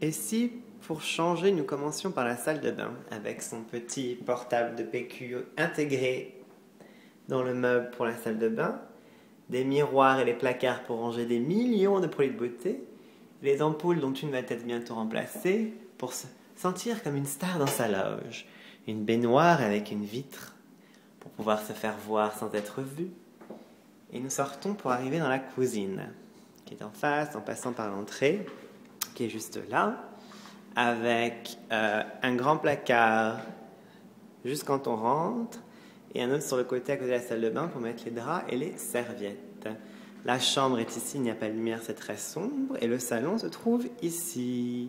Et si, pour changer, nous commencions par la salle de bain, avec son petit portable de PQ intégré dans le meuble pour la salle de bain, des miroirs et les placards pour ranger des millions de produits de beauté, les ampoules dont une va être bientôt remplacée, pour se sentir comme une star dans sa loge, une baignoire avec une vitre, pour pouvoir se faire voir sans être vu. Et nous sortons pour arriver dans la cuisine, qui est en face, en passant par l'entrée, qui est juste là, avec un grand placard juste quand on rentre, et un autre sur le côté à côté de la salle de bain pour mettre les draps et les serviettes. La chambre est ici, il n'y a pas de lumière, c'est très sombre, et le salon se trouve ici.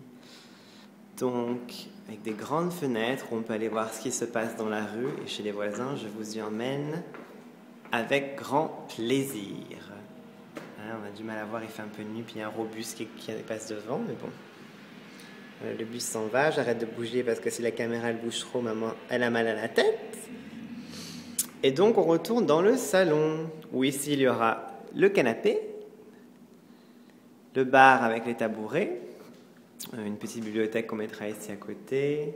Donc, avec des grandes fenêtres où on peut aller voir ce qui se passe dans la rue et chez les voisins, je vous y emmène avec grand plaisir. Hein, on a du mal à voir, il fait un peu nuit, puis il y a un robus qui passe devant, mais bon. Le bus s'en va, j'arrête de bouger parce que si la caméra elle bouge trop, maman, elle a mal à la tête. Et donc on retourne dans le salon, où ici il y aura le canapé, le bar avec les tabourets, une petite bibliothèque qu'on mettra ici à côté.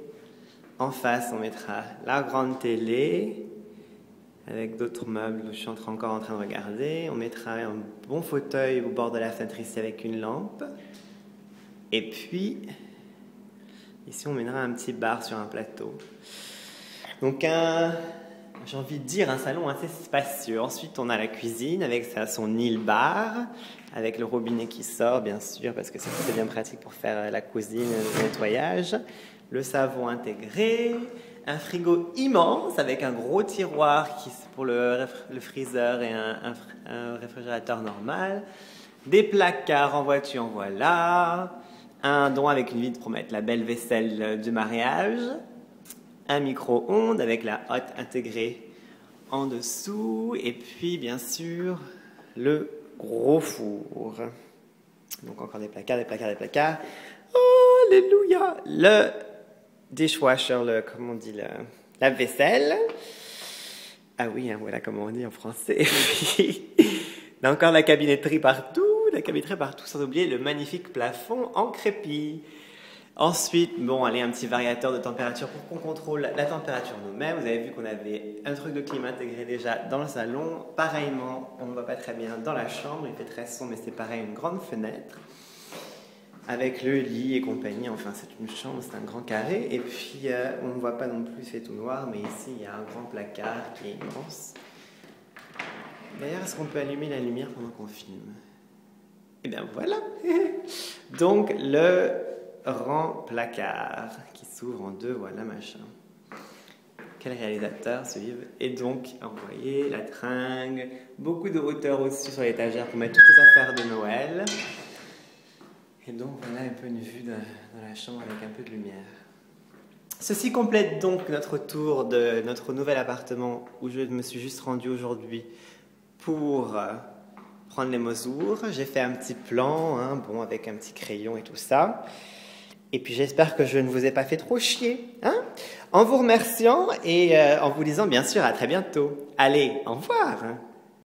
En face, on mettra la grande télé, avec d'autres meubles, je suis encore en train de regarder. On mettra un bon fauteuil au bord de la fenêtre ici avec une lampe. Et puis, ici on mènera un petit bar sur un plateau. Donc j'ai envie de dire un salon assez spacieux. Ensuite on a la cuisine avec son île-bar, avec le robinet qui sort bien sûr, parce que c'est bien pratique pour faire la cuisine, le nettoyage. Le savon intégré, un frigo immense avec un gros tiroir pour le freezer et un réfrigérateur normal. Des placards en voiture, voilà. Un don avec une vitre pour mettre la belle vaisselle du mariage. Un micro-ondes avec la hotte intégrée en dessous. Et puis, bien sûr, le gros four. Donc, encore des placards, des placards, des placards. Alléluia! Le dishwasher, comment on dit, la vaisselle. Ah oui, hein, voilà comment on dit en français. Et puis, là encore la cabinetterie partout, sans oublier le magnifique plafond en crépi. Ensuite, bon, allez, un petit variateur de température pour qu'on contrôle la température nous-mêmes. Vous avez vu qu'on avait un truc de clim intégré déjà dans le salon. Pareillement, on ne voit pas très bien dans la chambre, il fait très sombre, mais c'est pareil, une grande fenêtre. Avec le lit et compagnie, enfin c'est une chambre, c'est un grand carré. Et puis, on ne voit pas non plus, c'est tout noir, mais ici, il y a un grand placard qui est immense. D'ailleurs, est-ce qu'on peut allumer la lumière pendant qu'on filme? Eh bien, voilà. Donc, le rang placard qui s'ouvre en deux, voilà machin. Quel réalisateur suivre? Et donc, envoyer la tringle, beaucoup de hauteur au-dessus sur l'étagère pour mettre toutes les affaires de Noël. Et donc, voilà un peu une vue dans la chambre avec un peu de lumière. Ceci complète donc notre tour de notre nouvel appartement où je me suis juste rendu aujourd'hui pour prendre les mesures. J'ai fait un petit plan, hein, bon, avec un petit crayon et tout ça. Et puis j'espère que je ne vous ai pas fait trop chier, hein, en vous remerciant et en vous disant bien sûr à très bientôt. Allez, au revoir.